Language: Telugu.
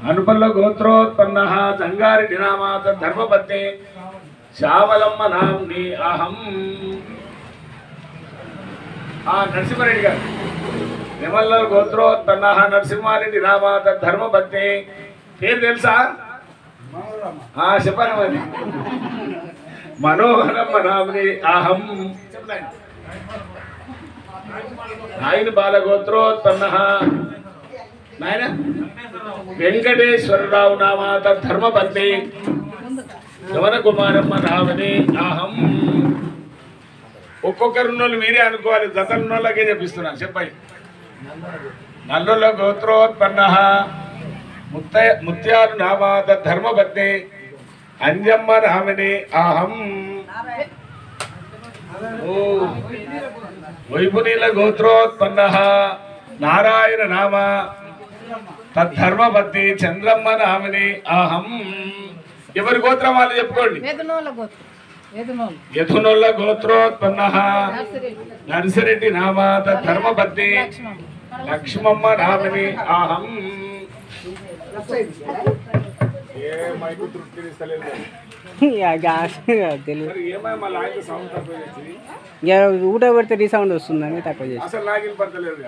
అనుపల్ల గోత్రోత్పన్నః జంగారెడ్డి నామ ధర్మపత్ని శ్యామలమ్మ నామ్ని అహం. నరసింహారెడ్డి గారు నిమల్ల గోత్రోత్పన్నః నరసింహారెడ్డి నామ ధర్మపత్ని పేరు తెలుసా? చెప్పండి మరి. మనోహరమ్మ నామ్ని అహం. ఆయన బాలగోత్రోత్పన్నః నాయన వెంకటేశ్వరరావు నామ ధర్మపత్ని యవన కుమారమ్మ నామని అహం. ఒక్కొక్కరున్నోళ్ళు మీరే అనుకోవాలి, జతలున్నోళ్ళకే చెప్పిస్తున్నా. చెప్పండి. నల్లుల గోత్రోత్పన్నః ముత్యాలు నామ ధర్మపత్ని అంజమ్మ నామని అహం. వైపునీల గోత్రోత్పన్నః నారాయణ నామ తద్ధర్మపత్ని చంద్రమ్మ నామని అహం. ఎవరి గోత్రం వాళ్ళు చెప్పుకోండి. యథునోళ్ళ గోత్రోత్పన్నః నర్సిరెడ్డి నామ తద్ధర్మపత్ని లక్ష్మమ్మ నామని అహం. ఊట పెడితే రీసౌండ్ వస్తుందని తక్కువ చేసి అసలు నాకు పడతలేదు.